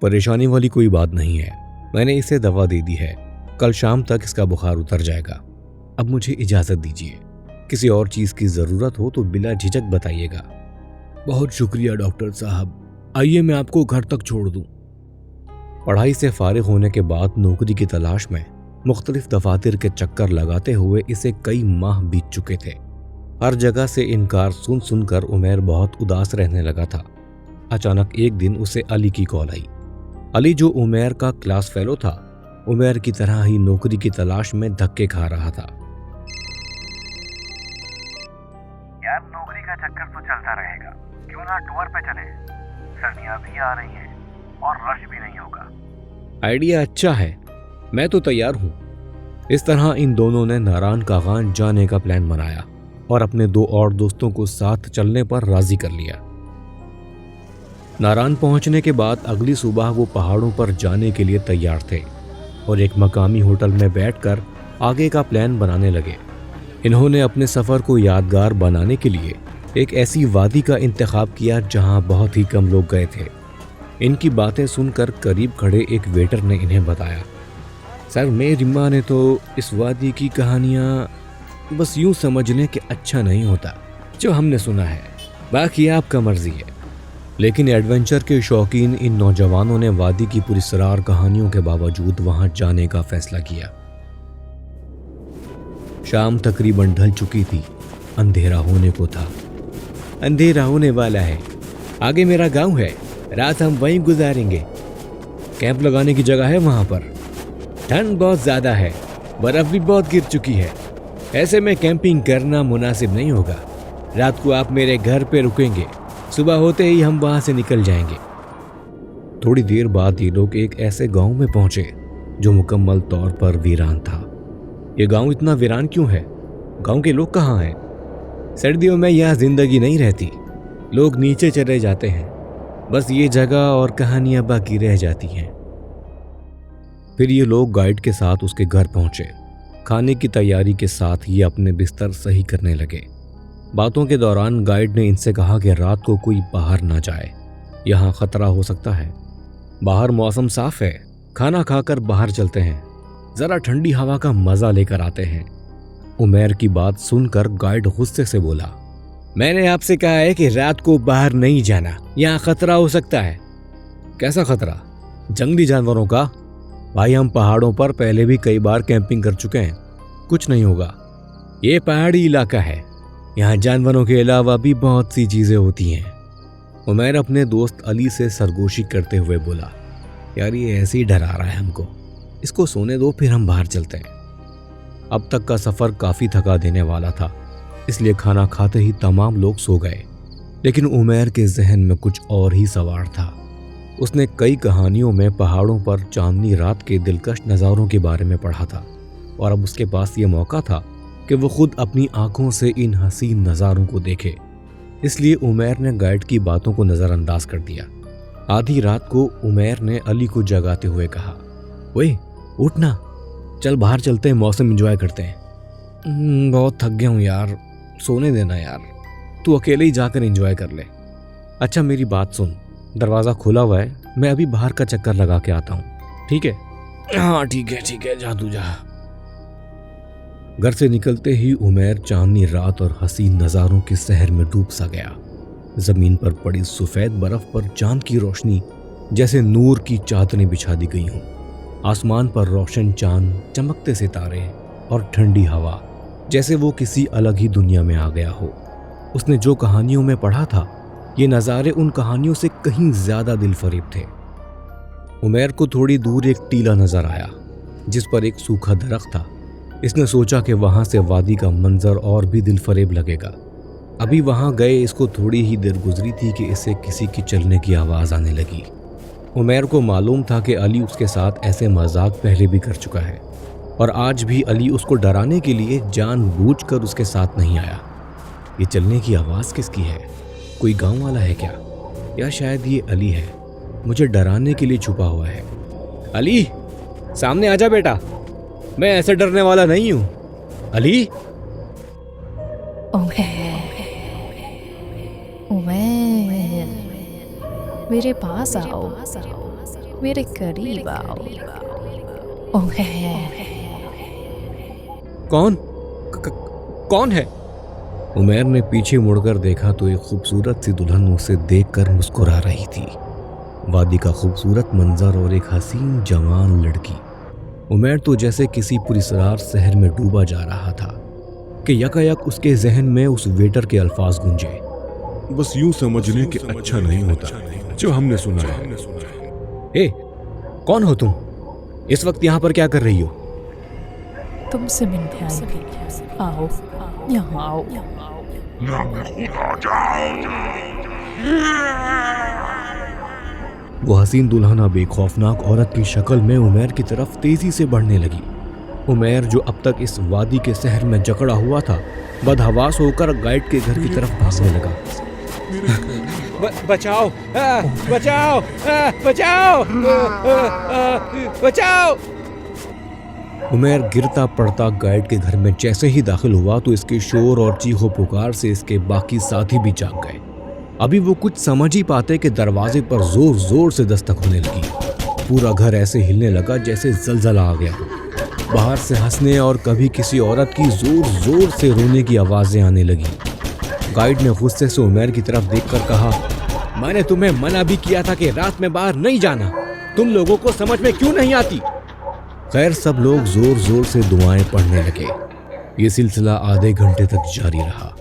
परेशानी वाली कोई बात नहीं है, मैंने इसे दवा दे दी है, कल शाम तक इसका बुखार उतर जाएगा। अब मुझे इजाजत दीजिए, किसी और चीज की जरूरत हो तो बिला झिझक बताइएगा। बहुत शुक्रिया डॉक्टर साहब, आइए मैं आपको घर तक छोड़ दूं। पढ़ाई से फारिग होने के बाद नौकरी की तलाश में मुख्तलिफ दफातर के चक्कर लगाते हुए इसे कई माह बीत चुके थे। हर जगह से इनकार सुन सुनकर उमैर बहुत उदास रहने लगा था। अचानक एक दिन उसे अली की कॉल आई। अली जो उमैर का क्लास फेलो था, उमैर की तरह ही नौकरी की तलाश में धक्के खा रहा था। यार नौकरी का चक्कर तो चलता रहेगा, क्यों ना टूर पे चले। सर्दियां भी आ रही हैं और रश भी नहीं होगा। आइडिया अच्छा है, मैं तो तैयार हूँ। इस तरह इन दोनों ने नारान कागान जाने का प्लान बनाया और अपने 2 और दोस्तों को साथ चलने पर राजी कर लिया। नारान पहुंचने के बाद अगली सुबह वो पहाड़ों पर जाने के लिए तैयार थे और एक मकामी होटल में बैठकर आगे का प्लान बनाने लगे। इन्होंने अपने सफ़र को यादगार बनाने के लिए एक ऐसी वादी का इंतखाब किया जहां बहुत ही कम लोग गए थे। इनकी बातें सुनकर करीब खड़े एक वेटर ने इन्हें बताया, सर मेरी माँ ने तो इस वादी की कहानियाँ बस यूं समझ लें कि अच्छा नहीं होता जो हमने सुना है, बाकी आपका मर्जी है। लेकिन एडवेंचर के शौकीन इन नौजवानों ने वादी की पुरस्कार कहानियों के बावजूद वहां जाने का फैसला किया। शाम तकरीबन ढल चुकी थी, अंधेरा होने को था। अंधेरा होने वाला है, आगे मेरा गांव है, रात हम वहीं गुजारेंगे। कैंप लगाने की जगह है वहां पर। ठंड बहुत ज्यादा है, बर्फ भी बहुत गिर चुकी है, ऐसे में कैंपिंग करना मुनासिब नहीं होगा। रात को आप मेरे घर पे रुकेंगे, सुबह होते ही हम वहां से निकल जाएंगे। थोड़ी देर बाद ये लोग एक ऐसे गांव में पहुंचे जो मुकम्मल तौर पर वीरान था। ये गांव इतना वीरान क्यों है? गांव के लोग कहाँ हैं? सर्दियों में यहाँ जिंदगी नहीं रहती, लोग नीचे चले जाते हैं, बस ये जगह और कहानियां बाकी रह जाती हैं। फिर ये लोग गाइड के साथ उसके घर पहुंचे। खाने की तैयारी के साथ ये अपने बिस्तर सही करने लगे। बातों के दौरान गाइड ने इनसे कहा कि रात को कोई बाहर ना जाए, यहाँ खतरा हो सकता है। बाहर मौसम साफ है, खाना खाकर बाहर चलते हैं, जरा ठंडी हवा का मजा लेकर आते हैं। उमैर की बात सुनकर गाइड गुस्से से बोला, मैंने आपसे कहा है कि रात को बाहर नहीं जाना, यहाँ खतरा हो सकता है। कैसा खतरा? जंगली जानवरों का? भाई हम पहाड़ों पर पहले भी कई बार कैंपिंग कर चुके हैं, कुछ नहीं होगा। ये पहाड़ी इलाका है, यहाँ जानवरों के अलावा भी बहुत सी चीजें होती हैं। उमैर अपने दोस्त अली से सरगोशी करते हुए बोला, यार ये ऐसे ही डरा रहा है हमको, इसको सोने दो, फिर हम बाहर चलते हैं। अब तक का सफर काफी थका देने वाला था, इसलिए खाना खाते ही तमाम लोग सो गए। लेकिन उमैर के जहन में कुछ और ही सवार था। उसने कई कहानियों में पहाड़ों पर चांदनी रात के दिलकश नज़ारों के बारे में पढ़ा था और अब उसके पास ये मौका था कि वो खुद अपनी आंखों से इन हसीन नज़ारों को देखे। इसलिए उमैर ने गाइड की बातों को नज़रअंदाज कर दिया। आधी रात को उमैर ने अली को जगाते हुए कहा, ओए उठना, चल बाहर चलते हैं, मौसम एंजॉय करते हैं। बहुत थक गया हूँ यार, सोने देना यार, तू अकेले ही जाकर एंजॉय कर ले। अच्छा मेरी बात सुन, दरवाज़ा खुला हुआ है, मैं अभी बाहर का चक्कर लगा के आता हूँ, ठीक है? हाँ ठीक है, जा तू जा। घर से निकलते ही उमैर चांदनी रात और हसीन नज़ारों के शहर में डूब सा गया। जमीन पर पड़ी सफ़ेद बर्फ पर चांद की रोशनी जैसे नूर की चादरें बिछा दी गई हों। आसमान पर रोशन चांद, चमकते सितारे और ठंडी हवा, जैसे वो किसी अलग ही दुनिया में आ गया हो। उसने जो कहानियों में पढ़ा था, ये नज़ारे उन कहानियों से कहीं ज्यादा दिलफरेब थे। उमैर को थोड़ी दूर एक टीला नजर आया जिस पर एक सूखा दरख्त था। इसने सोचा कि वहां से वादी का मंजर और भी दिलफरेब लगेगा। अभी वहां गए इसको थोड़ी ही देर गुजरी थी कि इसे किसी की चलने की आवाज़ आने लगी। उमैर को मालूम था कि अली उसके साथ ऐसे मजाक पहले भी कर चुका है और आज भी अली उसको डराने के लिए जानबूझकर उसके साथ नहीं आया। ये चलने की आवाज़ किसकी है? कोई गांव वाला है क्या? या शायद ये अली है, मुझे डराने के लिए छुपा हुआ है। अली सामने आजा बेटा, मैं ऐसे डरने वाला नहीं हूँ। अली उमैर, मेरे पास आओ, मेरे करीब आओ। उमैर, कौन है? उमैर ने पीछे मुड़कर देखा तो एक खूबसूरत सी दुल्हन उसे देखकर मुस्कुरा रही थी। वादी का खूबसूरत मंजर और एक हसीन जवान लड़की। उमैर तो जैसे किसी पुरस्कार शहर में डूबा जा रहा था कि यकायक उसके जहन में उस वेटर के अल्फाज गूंजे। बस यूं समझने के अच्छा नहीं होता जो हमने सुना है। ए, कौन हो तुम? इस वक्त यहाँ पर क्या कर रही हो? तुमसे मिलने आई थी। आओ, यहाँ आओ। वो हसीन दुल्हन अब एक खौफनाक औरत की शक्ल में उमैर की तरफ तेजी से बढ़ने लगी। उमैर जो अब तक इस वादी के शहर में जकड़ा हुआ था, बदहवास होकर गाइड के घर की तरफ भागने लगा। बचाओ, बचाओ, बचाओ, बचाओ! उमैर गिरता पड़ता गाइड के घर में जैसे ही दाखिल हुआ तो इसके शोर और चीखों पुकार से इसके बाकी साथी भी जाग गए। अभी वो कुछ समझ ही पाते कि दरवाजे पर जोर जोर से दस्तक होने लगी। पूरा घर ऐसे हिलने लगा जैसे जलजला आ गया। बाहर से हंसने और कभी किसी औरत की जोर जोर से रोने की आवाजें आने लगी। गाइड ने गुस्से से उमैर की तरफ देखकर कहा, मैंने तुम्हें मना भी किया था कि रात में बाहर नहीं जाना। तुम लोगों को समझ में क्यों नहीं आती? खैर, सब लोग जोर जोर से दुआएं पढ़ने लगे। ये सिलसिला आधे घंटे तक जारी रहा।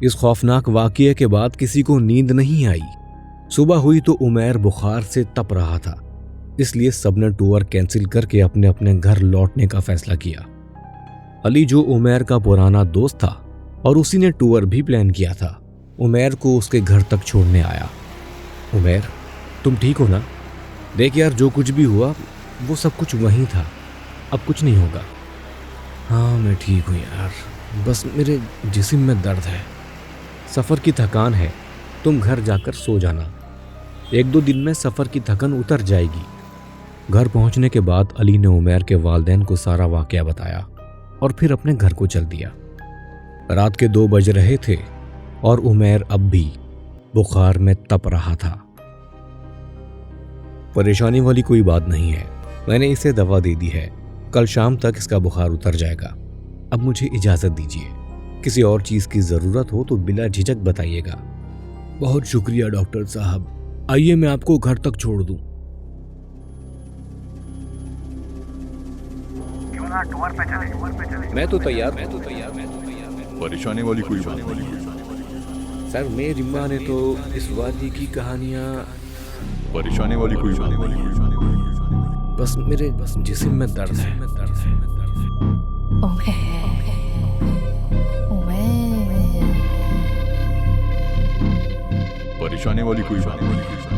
इस खौफनाक वाकये के बाद किसी को नींद नहीं आई। सुबह हुई तो उमैर बुखार से तप रहा था, इसलिए सबने टूर कैंसिल करके अपने अपने घर लौटने का फैसला किया। अली जो उमैर का पुराना दोस्त था और उसी ने टूर भी प्लान किया था, उमैर को उसके घर तक छोड़ने आया। उमैर, तुम ठीक हो ना? देख यार, जो कुछ भी हुआ वो सब कुछ वहीं था, अब कुछ नहीं होगा। हाँ, मैं ठीक हूँ यार, बस मेरे जिस्म में दर्द है, सफ़र की थकान है। तुम घर जाकर सो जाना, 1-2 दिन में सफ़र की थकान उतर जाएगी। घर पहुंचने के बाद अली ने उमैर के वालिदैन को सारा वाकया बताया और फिर अपने घर को चल दिया। रात के 2 बज रहे थे और उमैर अब भी बुखार में तप रहा था। परेशानी वाली कोई बात नहीं है, मैंने इसे दवा दे दी है, कल शाम तक इसका बुखार उतर जाएगा। अब मुझे इजाज़त दीजिए, किसी और चीज़ की ज़रूरत हो तो बिला झिझक बताइएगा। बहुत शुक्रिया डॉक्टर साहब, आइए मैं आपको घर तक छोड़ दूं। क्यों ना टूर पे चले? मैं तो तैयार। परेशानी वाली कोई बात नहीं। सर, मेरी माँ ने तो इस वादी की कहानियाँ। परेशानी वाली कोई बात नहीं। बस मेरे जिस्म में दर्द है। परेशानी वाली कोई बात नहीं।